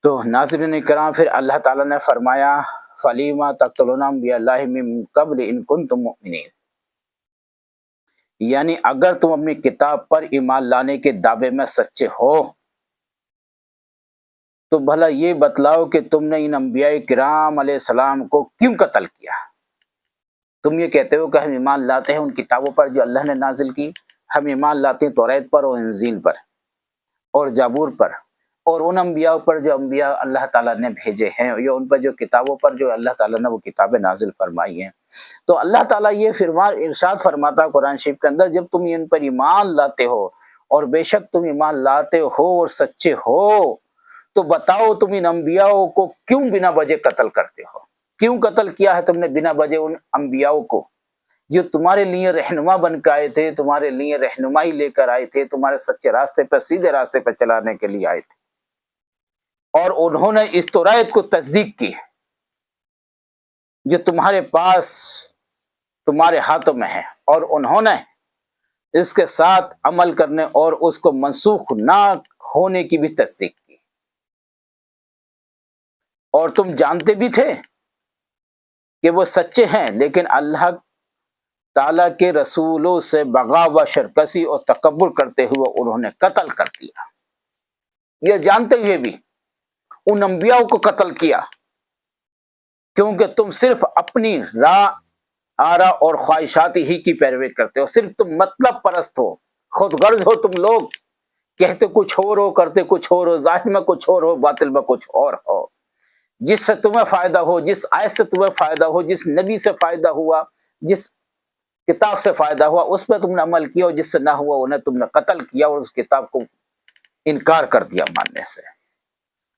تو ناظرین کرام پھر اللہ تعالیٰ نے فرمایا فلیما تقتلون انبیاء اللہ من قبل ان کنتم مؤمنین، یعنی اگر تم اپنی کتاب پر ایمان لانے کے دعوے میں سچے ہو تو بھلا یہ بتلاؤ کہ تم نے ان انبیاء کرام علیہ السلام کو کیوں قتل کیا؟ تم یہ کہتے ہو کہ ہم ایمان لاتے ہیں ان کتابوں پر جو اللہ نے نازل کی، ہم ایمان لاتے ہیں توریت پر اور انجیل پر اور زبور پر، اور ان انبیاء پر جو انبیاء اللہ تعالیٰ نے بھیجے ہیں یا ان پر جو کتابوں پر جو اللہ تعالیٰ نے وہ کتابیں نازل فرمائی ہیں۔ تو اللہ تعالیٰ یہ ارشاد فرماتا قرآن شریف کے اندر، جب تم ان پر ایمان لاتے ہو اور بے شک تم ایمان لاتے ہو اور سچے ہو تو بتاؤ تم ان انبیاء کو کیوں بنا وجہ قتل کرتے ہو؟ کیوں قتل کیا ہے تم نے بنا وجہ ان انبیاء کو جو تمہارے لیے رہنما بن کے آئے تھے، تمہارے لیے رہنمائی لے کر آئے تھے، تمہارے سچے راستے پر سیدھے راستے پر چلانے کے لیے آئے تھے، اور انہوں نے اس توریت کو تصدیق کی جو تمہارے پاس تمہارے ہاتھوں میں ہے، اور انہوں نے اس کے ساتھ عمل کرنے اور اس کو منسوخ نہ ہونے کی بھی تصدیق کی، اور تم جانتے بھی تھے کہ وہ سچے ہیں، لیکن اللہ تعالیٰ کے رسولوں سے بغاوت و سرکشی اور تکبر کرتے ہوئے انہوں نے قتل کر دیا۔ یہ جانتے ہوئے بھی ان انبیاء کو قتل کیا، کیونکہ تم صرف اپنی آرا اور خواہشات ہی کی پیروی کرتے ہو، صرف تم مطلب پرست ہو، خود غرض ہو، تم لوگ کہتے کچھ اور ہو، کرتے کچھ اور ہو، ظاہر میں کچھ اور ہو، باطل میں کچھ اور ہو۔ جس سے تمہیں فائدہ ہو، جس آیت سے تمہیں فائدہ ہو، جس نبی سے فائدہ ہوا، جس کتاب سے فائدہ ہوا، اس پہ تم نے عمل کیا، اور جس سے نہ ہوا انہیں تم نے قتل کیا اور اس کتاب کو انکار کر دیا ماننے سے۔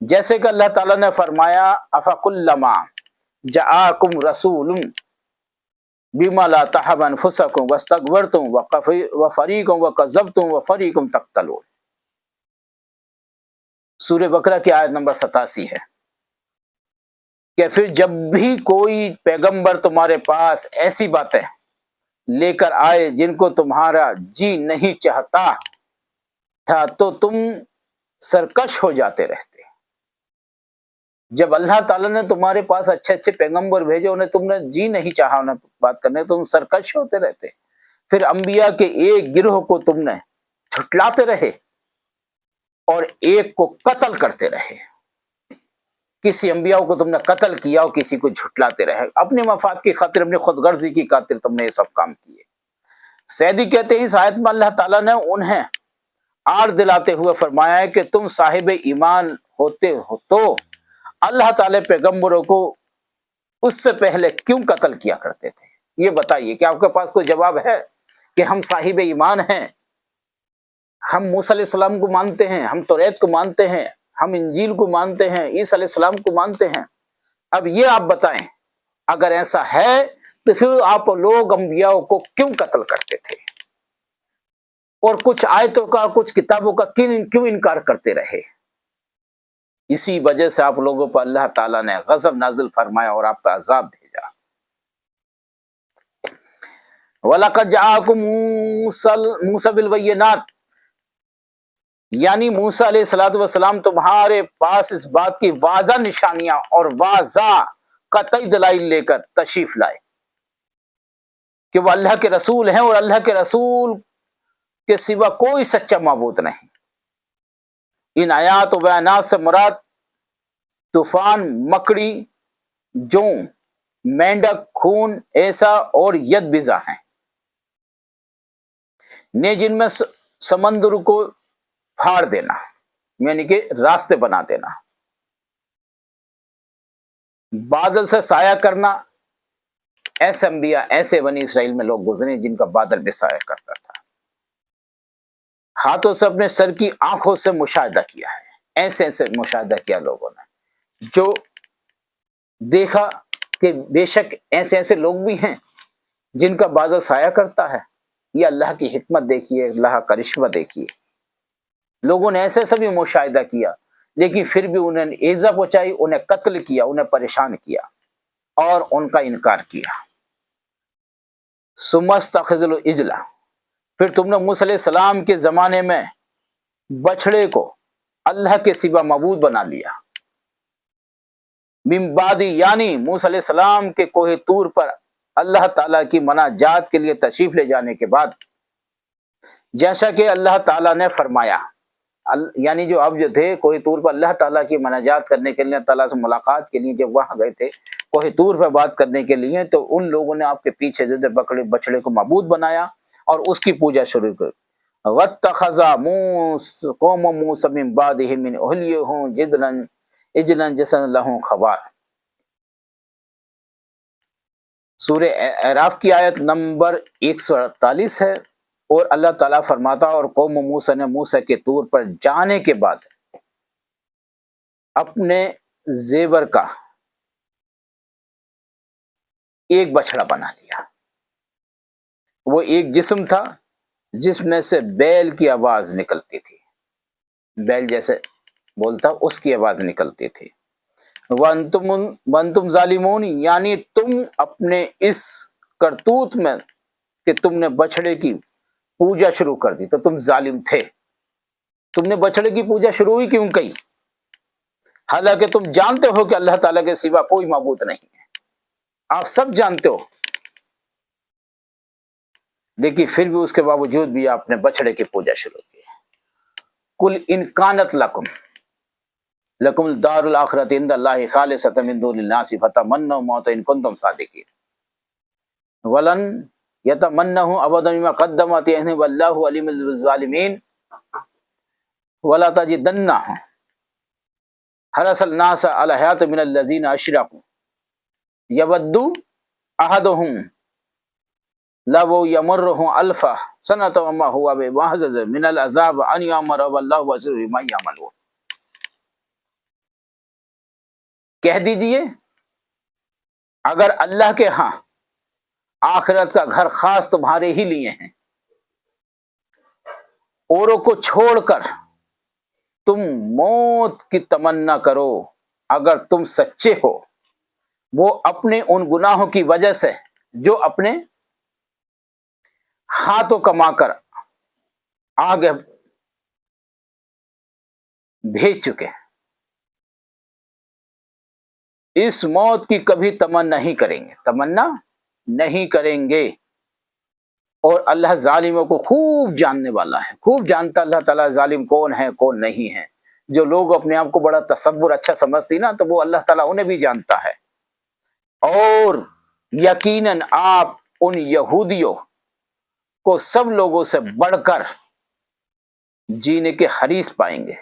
جیسے کہ اللہ تعالیٰ نے فرمایا افکلما جاءکم رسول بما لا تهوى انفسکم واستکبرتم وفریق وکذبتم وفریق تقتلون، سورہ بقرہ کی آیت نمبر 87 ہے کہ پھر جب بھی کوئی پیغمبر تمہارے پاس ایسی باتیں لے کر آئے جن کو تمہارا جی نہیں چاہتا تھا تو تم سرکش ہو جاتے رہتے۔ جب اللہ تعالیٰ نے تمہارے پاس اچھے اچھے پیغمبر بھیجے، انہیں تم نے جی نہیں چاہا انہیں بات کرنے، تم سرکش ہوتے رہتے۔ پھر انبیاء کے ایک گروہ کو تم نے جھٹلاتے رہے اور ایک کو قتل کرتے رہے۔ کسی انبیاء کو تم نے قتل کیا اور کسی کو جھٹلاتے رہے، اپنے مفاد کی خاطر، اپنی خود غرضی کی خاطر تم نے یہ سب کام کیے۔ سیدی کہتے ہیں اس آیت میں اللہ تعالیٰ نے انہیں آر دلاتے ہوئے فرمایا ہے کہ تم صاحب ایمان ہوتے ہو تو اللہ تعالیٰ پیغمبروں کو اس سے پہلے کیوں قتل کیا کرتے تھے؟ یہ بتائیے کہ آپ کے پاس کوئی جواب ہے کہ ہم صاحب ایمان ہیں، ہم موسیٰ علیہ السلام کو مانتے ہیں، ہم توریت کو مانتے ہیں، ہم انجیل کو مانتے ہیں، عیسیٰ علیہ السلام کو مانتے ہیں۔ اب یہ آپ بتائیں اگر ایسا ہے تو پھر آپ لوگ انبیاء کو کیوں قتل کرتے تھے اور کچھ آیتوں کا، کچھ کتابوں کا کیوں انکار کرتے رہے؟ اسی وجہ سے آپ لوگوں پر اللہ تعالیٰ نے غضب نازل فرمایا اور آپ کا عذاب بھیجا۔ وَلَقَدْ جَاءَكُم مُوسَىٰ بِالْبَيِّنَاتِ، یعنی موسیٰ علیہ السلام تمہارے پاس اس بات کی واضح نشانیاں اور واضح قطعی دلائل لے کر تشریف لائے کہ وہ اللہ کے رسول ہیں اور اللہ کے رسول کے سوا کوئی سچا معبود نہیں۔ ان آیات و بیانات سے مراد طوفان، مکڑی، جوں، مینڈک، خون، ایسا اور ید بیزا ہیں نے جن میں سمندر کو پھاڑ دینا، یعنی کہ راستے بنا دینا، بادل سے سایہ کرنا۔ ایسے انبیاء، ایسے بنی اسرائیل میں لوگ گزرے جن کا بادل بھی سایہ کرتا تھا۔ ہاتھوں سے اپنے سر کی آنکھوں سے مشاہدہ کیا ہے، ایسے ایسے مشاہدہ کیا لوگوں نے، جو دیکھا کہ بے شک ایسے ایسے لوگ بھی ہیں جن کا بادل سایہ کرتا ہے۔ یہ اللہ کی حکمت دیکھیے، اللہ کا کرشمہ دیکھیے۔ لوگوں نے ایسے ایسے بھی مشاہدہ کیا، لیکن پھر بھی انہیں ایذا پہنچائی، انہیں قتل کیا، انہیں پریشان کیا اور ان کا انکار کیا۔ ثم استخذوا العجل، پھر تم نے موسیٰ علیہ السلام کے زمانے میں بچھڑے کو اللہ کے سوا معبود بنا لیا، من بعدی یعنی موسیٰ علیہ السلام کے کوہ طور پر اللہ تعالیٰ کی مناجات کے لیے تشریف لے جانے کے بعد، جیسا کہ اللہ تعالیٰ نے فرمایا، یعنی جو اب جو تھے کوہ طور پر اللہ تعالیٰ کی مناجات کرنے کے لیے، تعالیٰ سے ملاقات کے لیے جب وہاں گئے تھے کوہ طور پر بات کرنے کے لیے، تو ان لوگوں نے آپ کے پیچھے جو بچڑے کو معبود بنایا اور اس کی پوجا شروع کی۔ وَاتَّخَذَ قَوْمُ مُوسَىٰ مِن بَعْدِهِ مِنْ أُحْلِيَهُمْ عِجْلًا جَسَدًا لَهُ خَوَارٌ۔ سورہ اعراف کی آیت نمبر 148 ہے، اور اللہ تعالیٰ فرماتا اور قوم موسیٰ نے موسیٰ کے طور پر جانے کے بعد اپنے زیور کا ایک بچڑا بنا لیا۔ وہ ایک جسم تھا جس میں سے بیل کی آواز نکلتی تھی، بیل جیسے بولتا اس کی آواز نکلتی تھی۔ وَأَنْتُمْ ظَالِمُونَ، یعنی تم اپنے اس کرتوت میں کہ تم نے بچڑے کی پوجا شروع کر دی تو تم ظالم تھے۔ تم نے بچڑے کی پوجا شروع ہی کیوں کی؟ حالانکہ تم جانتے ہو کہ اللہ تعالیٰ کے سوا کوئی معبود نہیں ہے، آپ سب جانتے ہو، لیکن پھر بھی اس کے باوجود بھی آپ نے بچڑے کی پوجا شروع کی۔ قُلْ إِنْ كَانَتْ لَكُمُ الدَّارُ الْآخِرَةُ عِندَ اللَّهِ خَالِصَةً مِنْ دُونِ النَّاسِ فَتَمَنَّوُا الْمَوْتَ إِنْ كُنْتُمْ صَادِقِينَ وَلَنْ يَتَمَنَّوهُ أَبَدًا بِمَا قَدَّمَتْ أَيْدِيهِمْ وَاللَّهُ عَلِيمٌ بِالظَّالِمِينَ وَلَا تَجِدَنَّ حَرَصَ النَّاسِ عَلَى الْحَيَاةِ مِنَ الَّذِينَ أَشْرَكُوا يَوَدُّ أَحَدُهُمْ لَوْ يَمُرُّهُ أَلْفَ سَنَةٍ وَمَا هُوَ بِمُعْجِزٍ مِنَ الْعَذَابِ أَنْ يَعْمُرَ وَاللَّهُ بَصِيرٌ بِمَا يَعْمَلُونَ۔ کہہ دیجئے اگر اللہ کے ہاں آخرت کا گھر خاص تمہارے ہی لیے ہیں، اوروں کو چھوڑ کر تم موت کی تمنا کرو، اگر تم سچے ہو، وہ اپنے ان گناہوں کی وجہ سے جو اپنے ہاتھوں کما کر آگے بھیج چکے، اس موت کی کبھی تمنا نہیں کریں گے۔ اور اللہ ظالموں کو خوب جاننے والا ہے، خوب جانتا اللہ تعالیٰ ظالم کون ہے کون نہیں ہے۔ جو لوگ اپنے آپ کو بڑا تصور اچھا سمجھتی نا، تو وہ اللہ تعالیٰ انہیں بھی جانتا ہے۔ اور یقیناً آپ ان یہودیوں کو سب لوگوں سے بڑھ کر جینے کے حریص پائیں گے،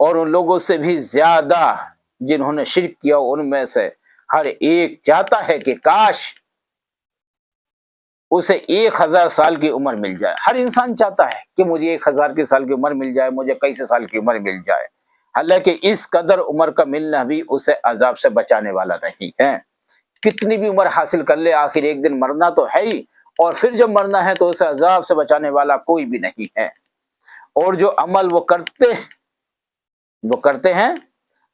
اور ان لوگوں سے بھی زیادہ جنہوں نے شرک کیا ان میں سے ہر ایک چاہتا ہے کہ کاش اسے 1000 سال کی عمر مل جائے۔ ہر انسان چاہتا ہے کہ مجھے 1000 سال کی عمر مل جائے، مجھے کئی سال کی عمر مل جائے، حالانکہ اس قدر عمر کا ملنا بھی اسے عذاب سے بچانے والا نہیں ہے۔ کتنی بھی عمر حاصل کر لے، آخر ایک دن مرنا تو ہے ہی، اور پھر جب مرنا ہے تو اسے عذاب سے بچانے والا کوئی بھی نہیں ہے۔ اور جو عمل وہ کرتے ہیں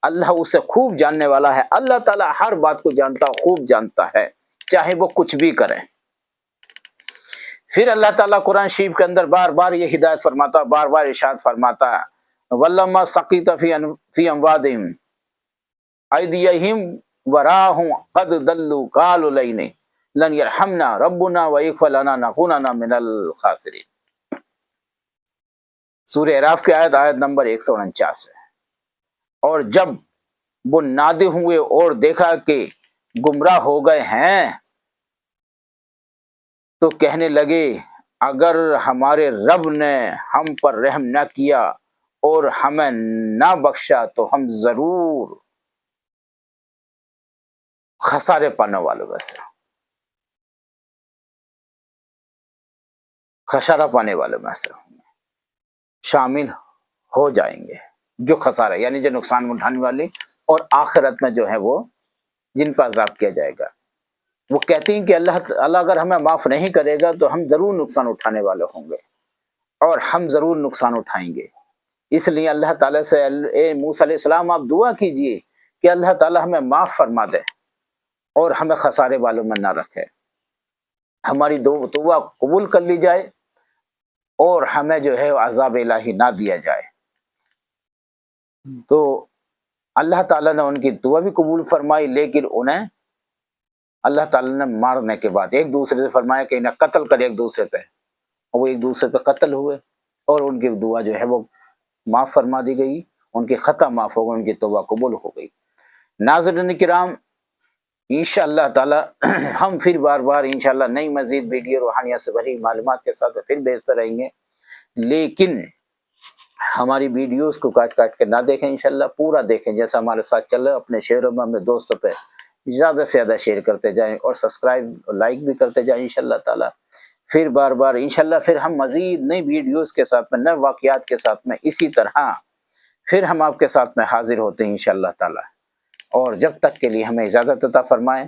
اللہ اسے خوب جاننے والا ہے۔ اللہ تعالیٰ ہر بات کو جانتا، خوب جانتا ہے، چاہے وہ کچھ بھی کریں۔ پھر اللہ تعالیٰ قرآن شریف کے اندر بار بار یہ ہدایت فرماتا، بار بار ارشاد فرماتا ہے، وَلَمَّا سَقِطَ فِي أَمْوَادِهِمْ أَيْدِيَهِمْ وَرَاهُمْ قَدْ ضَلُّوا قَالُوا لَن يَرْحَمْنَا رَبُّنَا وَيَغْفِرْ لَنَا لَنَكُونَنَّ مِنَ الْخَاسِرِينَ۔ سورہ اعراف کی آیت نمبر 149 ہے۔ اور جب وہ نادم ہوئے اور دیکھا کہ گمراہ ہو گئے ہیں تو کہنے لگے اگر ہمارے رب نے ہم پر رحم نہ کیا اور ہمیں نہ بخشا تو ہم ضرور خسارے پانے والوں میں سے، خسارہ پانے والوں میں سے شامل ہو جائیں گے۔ جو خسارہ یعنی جو نقصان اٹھانے والے اور آخرت میں جو ہے وہ جن پر عذاب کیا جائے گا، وہ کہتے ہیں کہ اللہ اگر ہمیں معاف نہیں کرے گا تو ہم ضرور نقصان اٹھانے والے ہوں گے، اور ہم ضرور نقصان اٹھائیں گے۔ اس لیے اللہ تعالیٰ سے اے موسیٰ علیہ السلام آپ دعا کیجئے کہ اللہ تعالیٰ ہمیں معاف فرما دے اور ہمیں خسارے والوں میں نہ رکھے، ہماری دعا قبول کر لی جائے اور ہمیں جو ہے عذاب الہی نہ دیا جائے۔ تو اللہ تعالیٰ نے ان کی دعا بھی قبول فرمائی، لیکن انہیں اللہ تعالیٰ نے مارنے کے بعد ایک دوسرے سے فرمایا کہ انہیں قتل کرے ایک دوسرے پہ، وہ ایک دوسرے پہ قتل ہوئے اور ان کی دعا جو ہے وہ معاف فرما دی گئی، ان کی خطا معاف ہو گئی، ان کی توبہ قبول ہو گئی۔ ناظرین کرام، انشاءاللہ تعالی ہم پھر بار بار انشاءاللہ نئی مزید ویڈیو روحانیت سے بھری معلومات کے ساتھ پھر بھیجتے رہیں گے، لیکن ہماری ویڈیوز کو کاٹ کاٹ کے نہ دیکھیں، انشاءاللہ پورا دیکھیں جیسا ہمارے ساتھ چل رہا ہے۔ اپنے شیئروں میں اپنے دوستوں پہ زیادہ سے زیادہ شیئر کرتے جائیں اور سبسکرائب اور لائک بھی کرتے جائیں انشاءاللہ تعالی۔ پھر بار بار انشاءاللہ پھر ہم مزید نئی ویڈیوز کے ساتھ میں، نئے واقعات کے ساتھ میں اسی طرح پھر ہم آپ کے ساتھ میں حاضر ہوتے ہیں انشاءاللہ تعالی۔ اور جب تک کے لیے ہمیں اجازت عطا فرمائیں۔